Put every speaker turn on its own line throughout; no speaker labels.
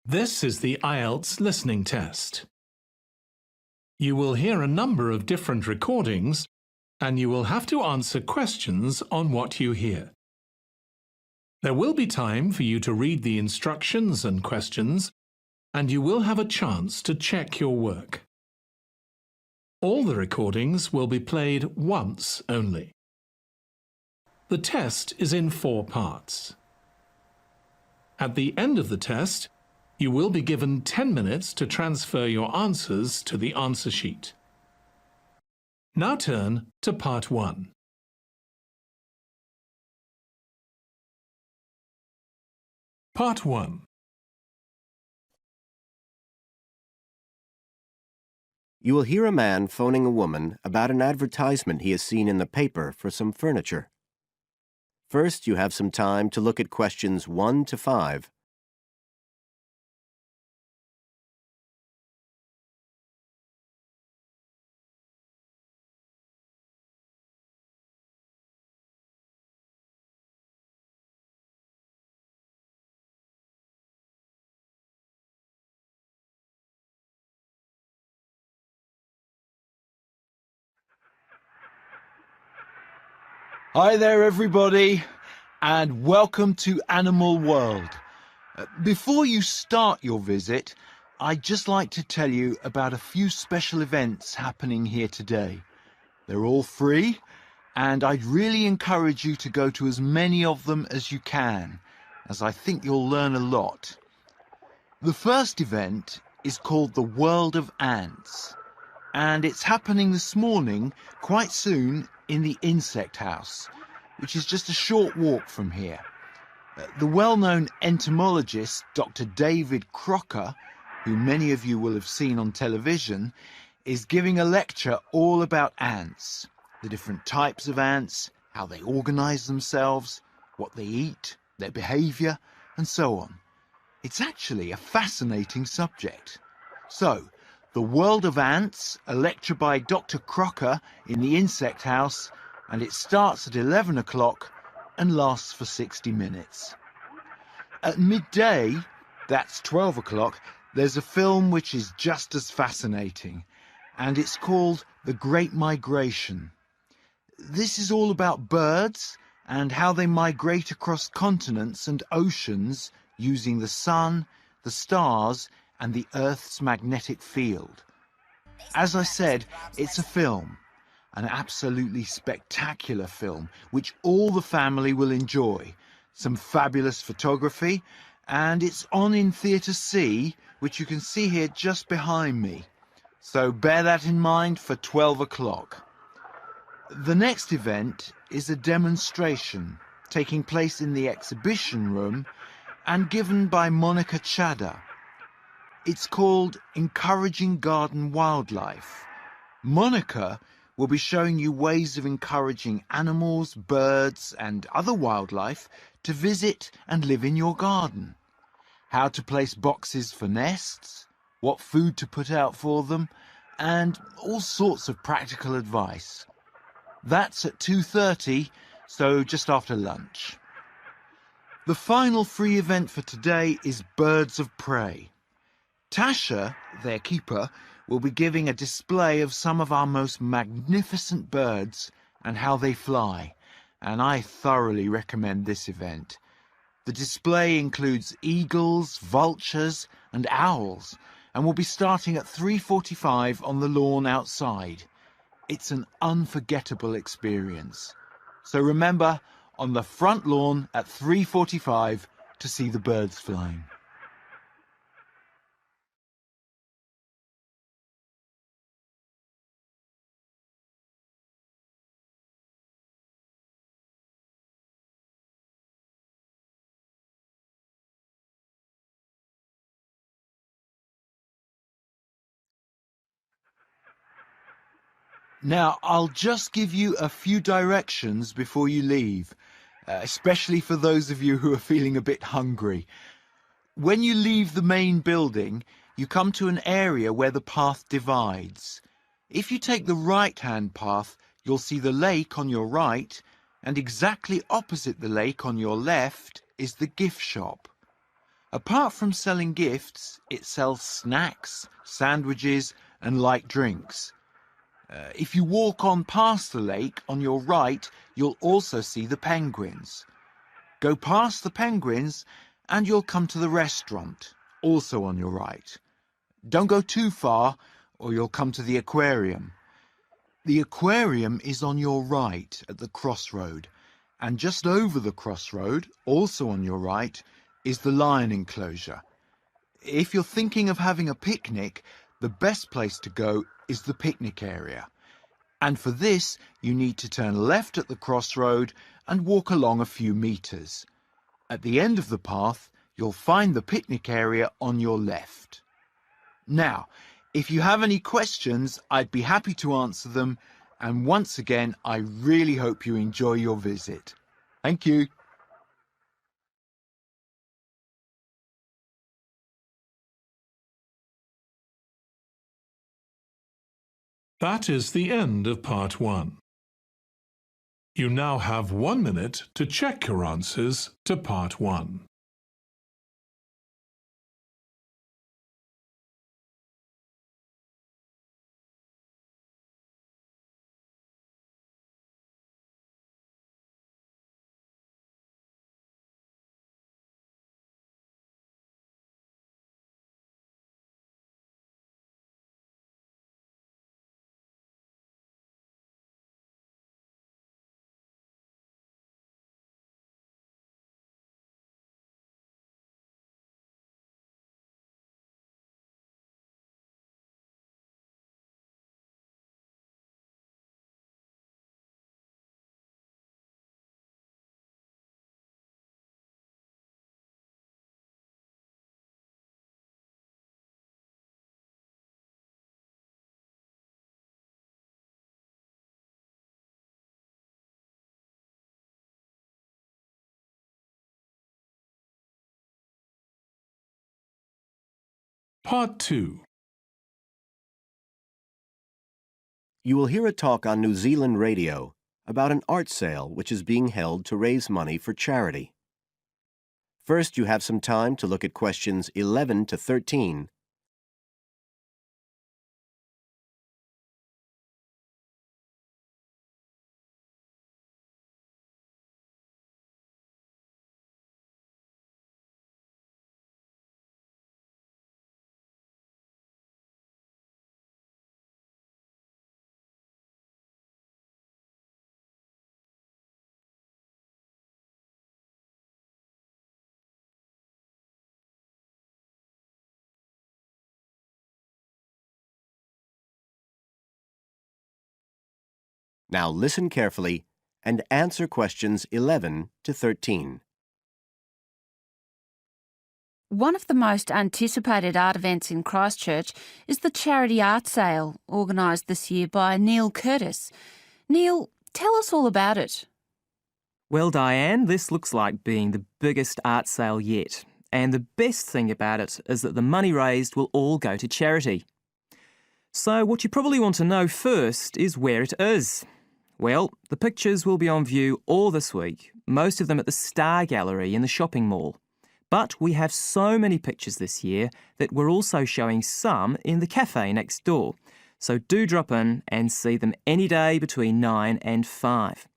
This is the IELTS listening test. You will hear a number of different recordings and you will have to answer questions on what you hear. There will be time for you to read the instructions and questions, and you will have a chance to check your work. All the recordings will be played once only. The test is in 4 parts. At the end of the test, you will be given 10 minutes to transfer your answers to the answer sheet. Now turn to Part 1. Part 1.
You will hear a man phoning a woman about an advertisement he has seen in the paper for some furniture. First, you have some time to look at questions 1 to 5.
Hi there everybody, and welcome to Animal World. Before you start your visit, I'd just like to tell you about a few special events happening here today. They're all free, and I'd really encourage you to go to as many of them as you can, as I think you'll learn a lot. The first event is called the World of Ants, and it's happening this morning, quite soon, in the insect house, which is just a short walk from here. The well-known entomologist, Dr. David Crocker, who many of you will have seen on television, is giving a lecture all about ants, the different types of ants, how they organise themselves, what they eat, their behaviour, and so on. It's actually a fascinating subject. So, The World of Ants, a lecture by Dr. Crocker in the insect house, and it starts at 11 o'clock and lasts for 60 minutes. At midday, that's 12 o'clock, there's a film which is just as fascinating, and it's called The Great Migration. This is all about birds and how they migrate across continents and oceans using the sun, the stars, and the Earth's magnetic field. As I said, it's a film, an absolutely spectacular film, which all the family will enjoy. Some fabulous photography, and it's on in Theatre C, which you can see here just behind me. So bear that in mind for 12 o'clock. The next event is a demonstration taking place in the exhibition room and given by Monica Chadha. It's called Encouraging Garden Wildlife. Monica will be showing you ways of encouraging animals, birds and other wildlife to visit and live in your garden. How to place boxes for nests, what food to put out for them, and all sorts of practical advice. That's at 2:30, so just after lunch. The final free event for today is Birds of Prey. Tasha, their keeper, will be giving a display of some of our most magnificent birds and how they fly, and I thoroughly recommend this event. The display includes eagles, vultures and owls, and will be starting at 3:45 on the lawn outside. It's an unforgettable experience. So remember, on the front lawn at 3:45 to see the birds flying. Now, I'll just give you a few directions before you leave, especially for those of you who are feeling a bit hungry. When you leave the main building, you come to an area where the path divides. If you take the right-hand path, you'll see the lake on your right, and exactly opposite the lake on your left is the gift shop. Apart from selling gifts, it sells snacks, sandwiches and light drinks. If you walk on past the lake on your right, you'll also see the penguins. Go past the penguins and you'll come to the restaurant, also on your right. Don't go too far or you'll come to the aquarium. The aquarium is on your right at the crossroad, and just over the crossroad, also on your right, is the lion enclosure. If you're thinking of having a picnic, the best place to go is the picnic area. And for this, you need to turn left at the crossroad and walk along a few meters. At the end of the path, you'll find the picnic area on your left. Now, if you have any questions, I'd be happy to answer them. And once again, I really hope you enjoy your visit. Thank you.
That is the end of part 1. You now have 1 minute to check your answers to part 1. Part 2.
You will hear a talk on New Zealand radio about an art sale which is being held to raise money for charity. First, you have some time to look at questions 11 to 13. Now listen carefully and answer questions 11 to 13.
One of the most anticipated art events in Christchurch is the charity art sale organised this year by Neil Curtis. Neil, tell us all about it.
Well, Diane, this looks like being the biggest art sale yet. And the best thing about it is that the money raised will all go to charity. So what you probably want to know first is where it is. Well, the pictures will be on view all this week, most of them at the Star Gallery in the shopping mall. But we have so many pictures this year that we're also showing some in the cafe next door. So do drop in and see them any day between 9 and 5.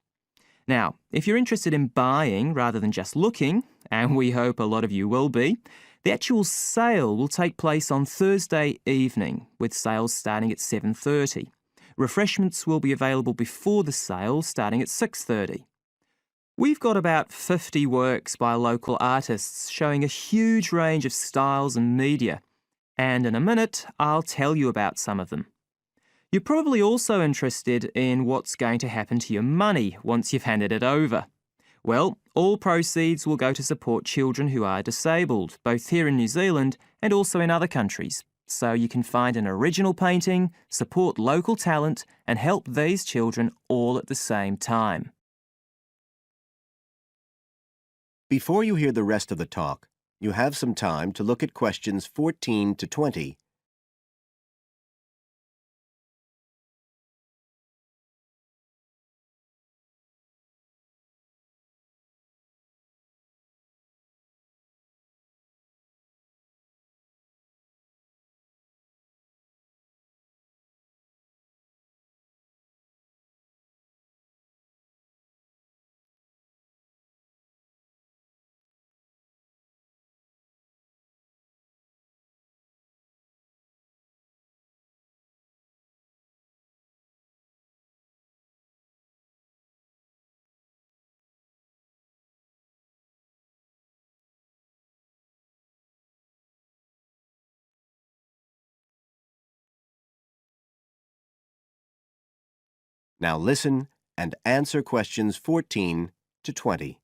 Now, if you're interested in buying rather than just looking, and we hope a lot of you will be, the actual sale will take place on Thursday evening, with sales starting at 7:30. Refreshments will be available before the sale, starting at 6:30. We've got about 50 works by local artists showing a huge range of styles and media, and in a minute I'll tell you about some of them. You're probably also interested in what's going to happen to your money once you've handed it over. Well, all proceeds will go to support children who are disabled, both here in New Zealand and also in other countries. So you can find an original painting, support local talent, and help these children all at the same time.
Before you hear the rest of the talk, you have some time to look at questions 14 to 20 Now listen and answer questions 14 to 20.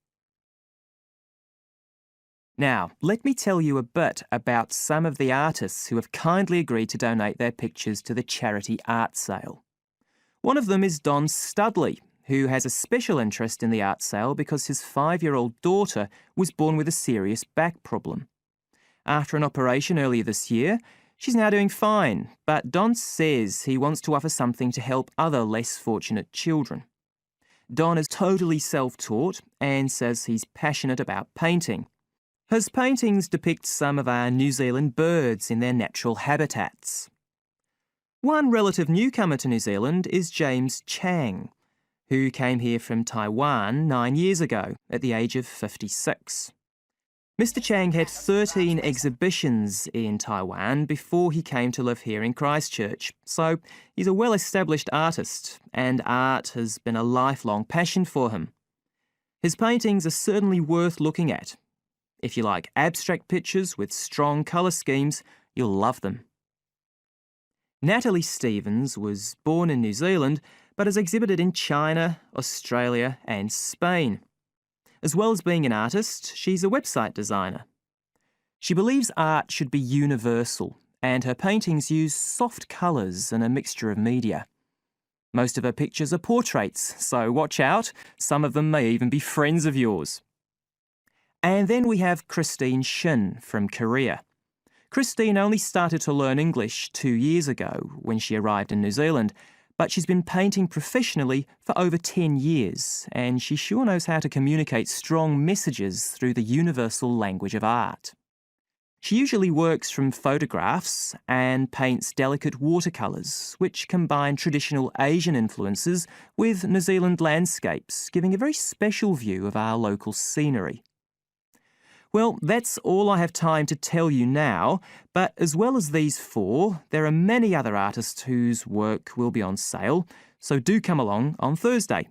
Now, let me tell you a bit about some of the artists who have kindly agreed to donate their pictures to the charity art sale. One of them is Don Studley, who has a special interest in the art sale because his 5-year-old daughter was born with a serious back problem. After an operation earlier this year, she's now doing fine, but Don says he wants to offer something to help other less fortunate children. Don is totally self-taught and says he's passionate about painting. His paintings depict some of our New Zealand birds in their natural habitats. One relative newcomer to New Zealand is James Chang, who came here from Taiwan 9 years ago at the age of 56. Mr. Chang had 13 exhibitions in Taiwan before he came to live here in Christchurch, so he's a well-established artist, and art has been a lifelong passion for him. His paintings are certainly worth looking at. If you like abstract pictures with strong colour schemes, you'll love them. Natalie Stevens was born in New Zealand, but has exhibited in China, Australia and Spain. As well as being an artist, she's a website designer. She believes art should be universal, and her paintings use soft colours and a mixture of media. Most of her pictures are portraits, so watch out, some of them may even be friends of yours. And then we have Christine Shin from Korea. Christine only started to learn English 2 years ago when she arrived in New Zealand, but she's been painting professionally for over 10 years, and she sure knows how to communicate strong messages through the universal language of art. She usually works from photographs and paints delicate watercolours, which combine traditional Asian influences with New Zealand landscapes, giving a very special view of our local scenery. Well, that's all I have time to tell you now, but as well as these 4, there are many other artists whose work will be on sale, so do come along on Thursday.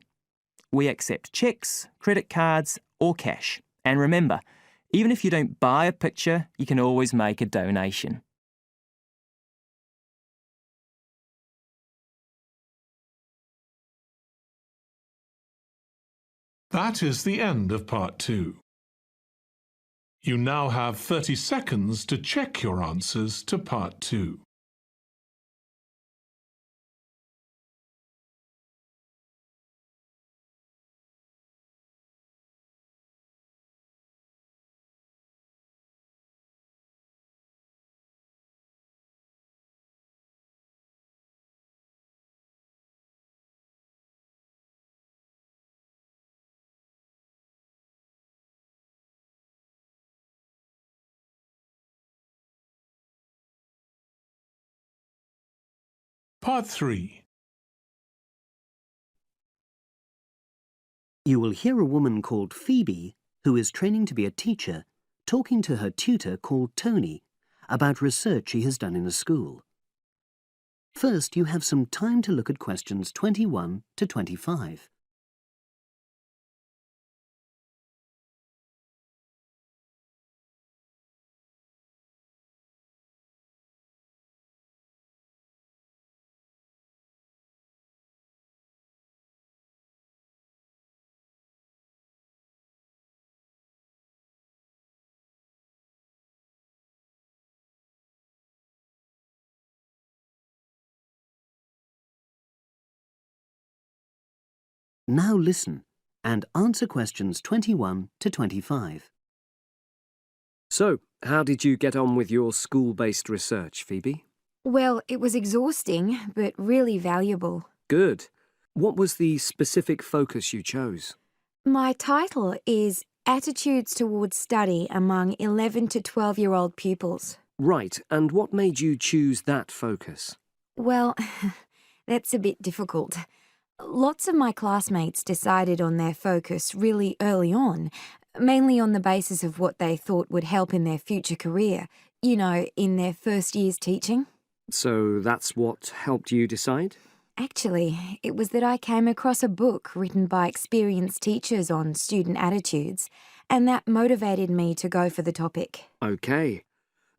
We accept cheques, credit cards or cash. And remember, even if you don't buy a picture, you can always make a donation.
That is the end of part 2. You now have 30 seconds to check your answers to part 2. Part 3.
You will hear a woman called Phoebe, who is training to be a teacher, talking to her tutor called Tony about research she has done in a school. First, you have some time to look at questions 21 to 25. Now listen and answer questions 21 to 25.
So, how did you get on with your school-based research, Phoebe?
Well, it was exhausting, but really valuable.
Good. What was the specific focus you chose?
My title is Attitudes Towards Study Among 11 to 12-year-old Pupils.
Right, and what made you choose that focus?
Well, that's a bit difficult. Lots of my classmates decided on their focus really early on, mainly on the basis of what they thought would help in their future career, you know, in their first year's teaching.
So that's what helped you decide?
Actually, it was that I came across a book written by experienced teachers on student attitudes, and that motivated me to go for the topic.
OK.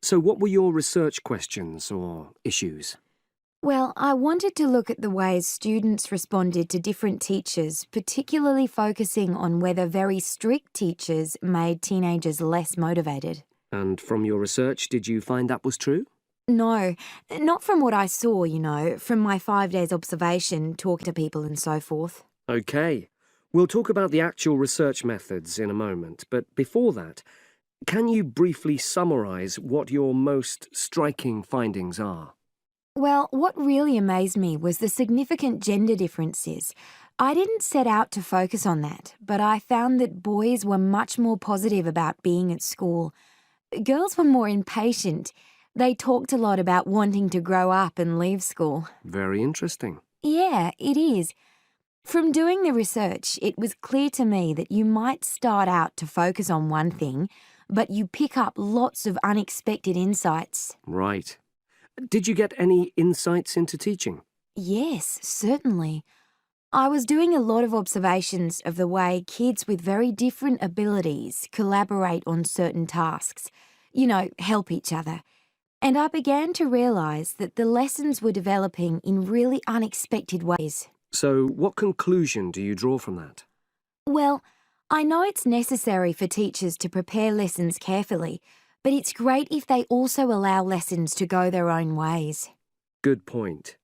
So what were your research questions or issues?
Well, I wanted to look at the ways students responded to different teachers, particularly focusing on whether very strict teachers made teenagers less motivated.
And from your research, did you find that was true?
No, not from what I saw, from my 5 days observation, talking to people and so forth.
OK. We'll talk about the actual research methods in a moment, but before that, can you briefly summarise what your most striking findings are?
Well, what really amazed me was the significant gender differences. I didn't set out to focus on that, but I found that boys were much more positive about being at school. Girls were more impatient. They talked a lot about wanting to grow up and leave school.
Very interesting.
Yeah, it is. From doing the research, it was clear to me that you might start out to focus on one thing, but you pick up lots of unexpected insights.
Right. Did you get any insights into teaching?
Yes, certainly. I was doing a lot of observations of the way kids with very different abilities collaborate on certain tasks, help each other. And I began to realise that the lessons were developing in really unexpected ways.
So what conclusion do you draw from that?
Well, I know it's necessary for teachers to prepare lessons carefully, but it's great if they also allow lessons to go their own ways.
Good point.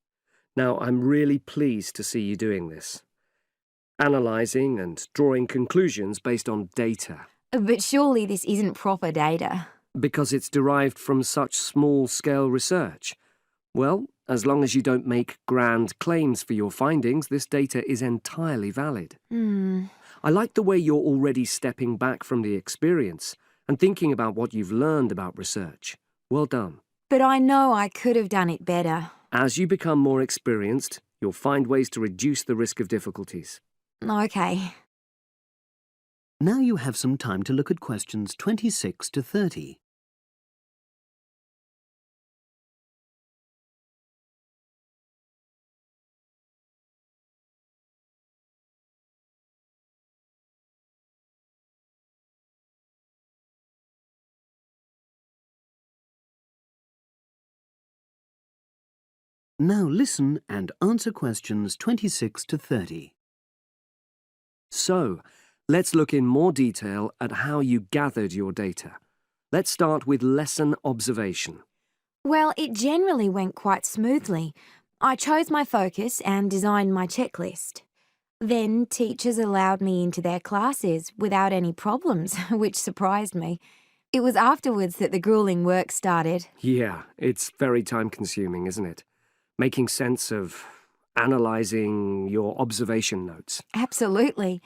Now, I'm really pleased to see you doing this. Analysing and drawing conclusions based on data.
But surely this isn't proper data.
Because it's derived from such small-scale research. Well, as long as you don't make grand claims for your findings, this data is entirely valid. I like the way you're already stepping back from the experience and thinking about what you've learned about research. Well done.
But I know I could have done it better.
As you become more experienced, you'll find ways to reduce the risk of difficulties.
OK.
Now you have some time to look at questions 26 to 30. Now listen and answer questions 26 to 30.
So, let's look in more detail at how you gathered your data. Let's start with lesson observation.
Well, it generally went quite smoothly. I chose my focus and designed my checklist. Then teachers allowed me into their classes without any problems, which surprised me. It was afterwards that the grueling work started.
Yeah, it's very time-consuming, isn't it? Making sense of analysing your observation notes.
Absolutely.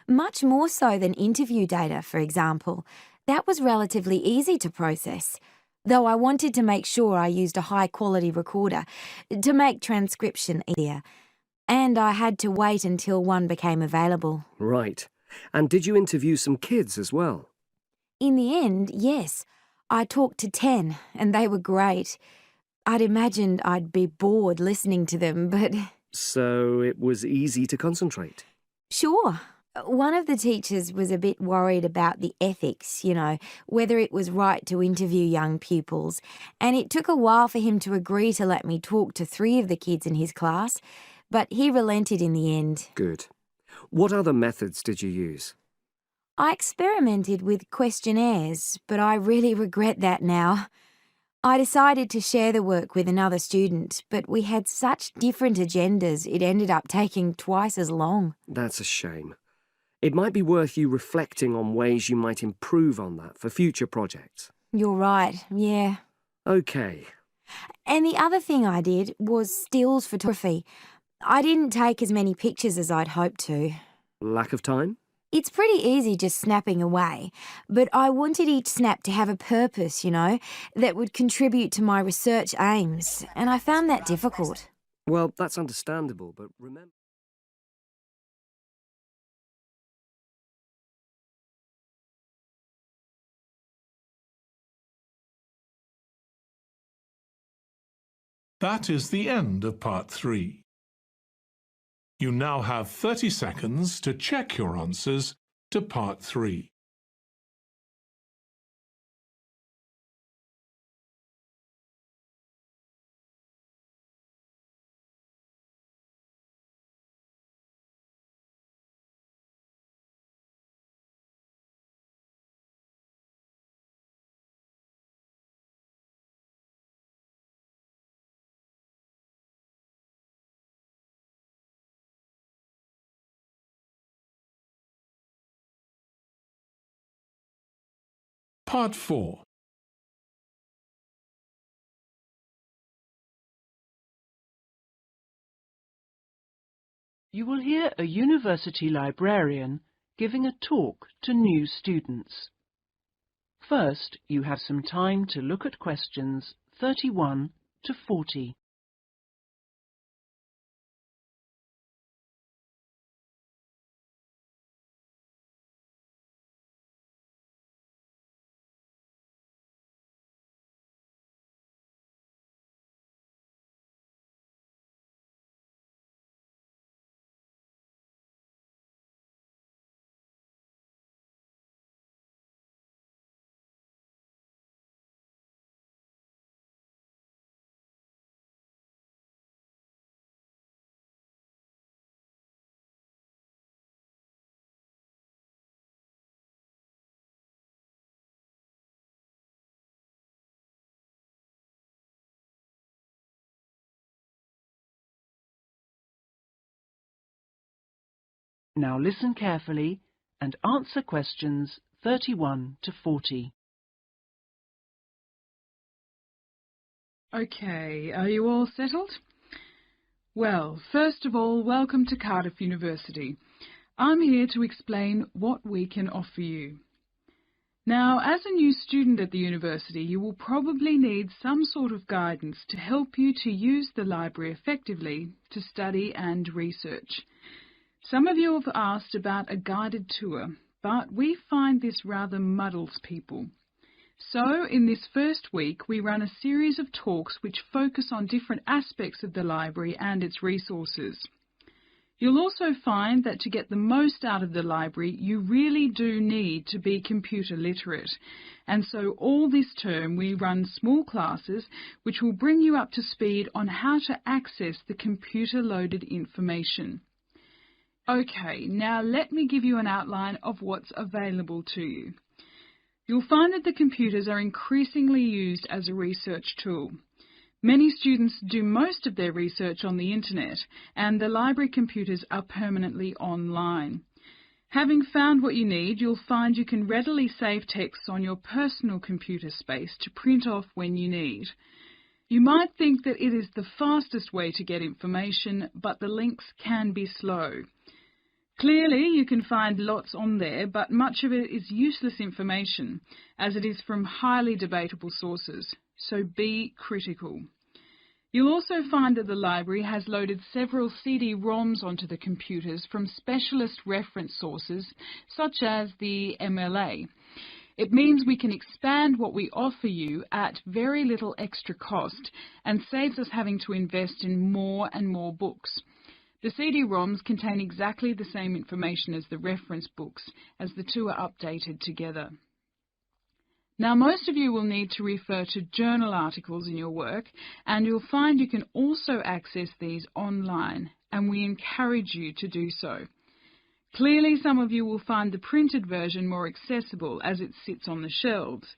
Much more so than interview data, for example. That was relatively easy to process, though I wanted to make sure I used a high-quality recorder to make transcription easier. And I had to wait until one became available.
Right. And did you interview some kids as well?
In the end, yes. I talked to 10, and they were great. I'd imagined I'd be bored listening to them, but...
So it was easy to concentrate?
Sure. One of the teachers was a bit worried about the ethics, whether it was right to interview young pupils, and it took a while for him to agree to let me talk to 3 of the kids in his class, but he relented in the end.
Good. What other methods did you use?
I experimented with questionnaires, but I really regret that now. I decided to share the work with another student, but we had such different agendas it ended up taking twice as long.
That's a shame. It might be worth you reflecting on ways you might improve on that for future projects.
You're right, yeah.
OK.
And the other thing I did was stills photography. I didn't take as many pictures as I'd hoped to.
Lack of time?
It's pretty easy just snapping away, but I wanted each snap to have a purpose, that would contribute to my research aims, and I found that difficult.
Well, that's understandable, but remember...
That is the end of part 3. You now have 30 seconds to check your answers to part 3. Part 4.
You will hear a university librarian giving a talk to new students. First, you have some time to look at questions 31 to 40. Now listen carefully and answer questions 31 to 40.
Okay, are you all settled? Well, first of all, welcome to Cardiff University. I'm here to explain what we can offer you. Now, as a new student at the university, you will probably need some sort of guidance to help you to use the library effectively to study and research. Some of you have asked about a guided tour, but we find this rather muddles people. So, in this first week, we run a series of talks which focus on different aspects of the library and its resources. You'll also find that to get the most out of the library, you really do need to be computer literate. And so all this term we run small classes which will bring you up to speed on how to access the computer-loaded information. Okay, now let me give you an outline of what's available to you. You'll find that the computers are increasingly used as a research tool. Many students do most of their research on the internet, and the library computers are permanently online. Having found what you need, you'll find you can readily save texts on your personal computer space to print off when you need. You might think that it is the fastest way to get information, but the links can be slow. Clearly, you can find lots on there, but much of it is useless information, as it is from highly debatable sources, so be critical. You'll also find that the library has loaded several CD-ROMs onto the computers from specialist reference sources, such as the MLA. It means we can expand what we offer you at very little extra cost, and saves us having to invest in more and more books. The CD-ROMs contain exactly the same information as the reference books, as the two are updated together. Now, most of you will need to refer to journal articles in your work, and you'll find you can also access these online, and we encourage you to do so. Clearly, some of you will find the printed version more accessible as it sits on the shelves,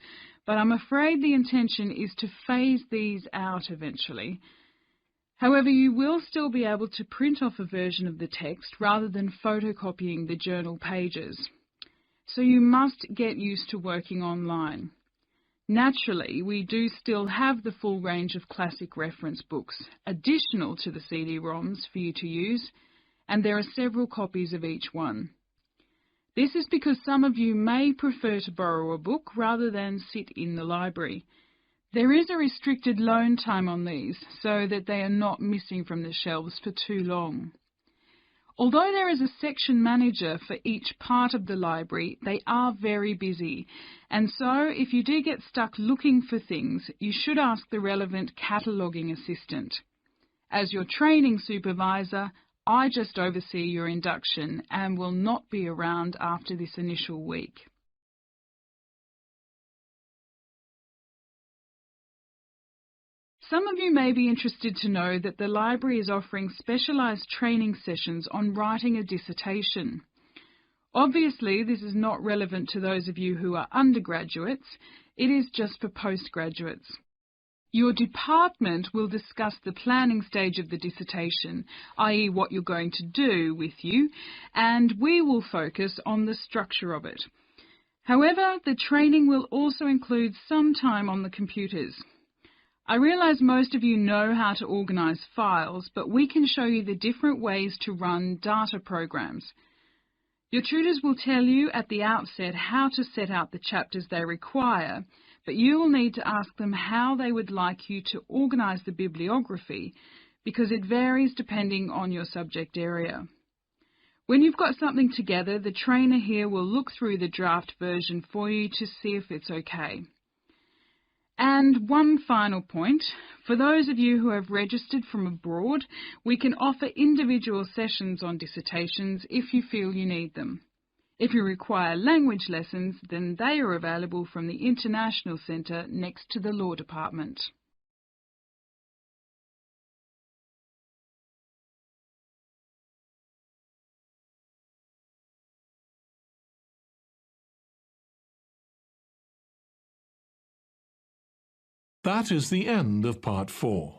but I'm afraid the intention is to phase these out eventually. However, you will still be able to print off a version of the text rather than photocopying the journal pages. So you must get used to working online. Naturally, we do still have the full range of classic reference books, additional to the CD-ROMs for you to use, and there are several copies of each one. This is because some of you may prefer to borrow a book rather than sit in the library. There is a restricted loan time on these, so that they are not missing from the shelves for too long. Although there is a section manager for each part of the library, they are very busy, and so if you do get stuck looking for things, you should ask the relevant cataloguing assistant. As your training supervisor, I just oversee your induction and will not be around after this initial week. Some of you may be interested to know that the library is offering specialised training sessions on writing a dissertation. Obviously, this is not relevant to those of you who are undergraduates, it is just for postgraduates. Your department will discuss the planning stage of the dissertation, i.e. what you're going to do with you, and we will focus on the structure of it. However, the training will also include some time on the computers. I realise most of you know how to organise files, but we can show you the different ways to run data programs. Your tutors will tell you at the outset how to set out the chapters they require, but you will need to ask them how they would like you to organise the bibliography, because it varies depending on your subject area. When you've got something together, the trainer here will look through the draft version for you to see if it's okay. And one final point, for those of you who have registered from abroad, we can offer individual sessions on dissertations if you feel you need them. If you require language lessons, then they are available from the International Centre next to the Law Department.
That is the end of Part 4.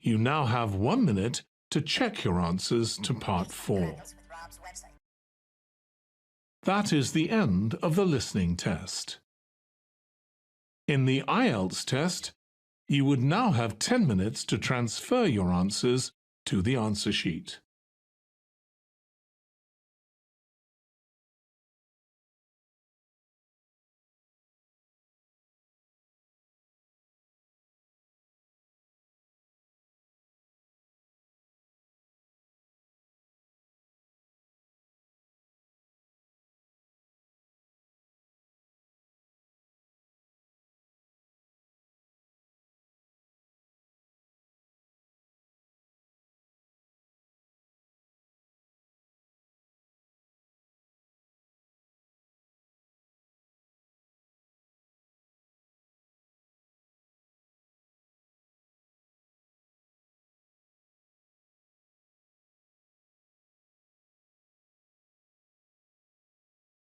You now have 1 minute to check your answers to Part 4. That is the end of the listening test. In the IELTS test, you would now have 10 minutes to transfer your answers to the answer sheet.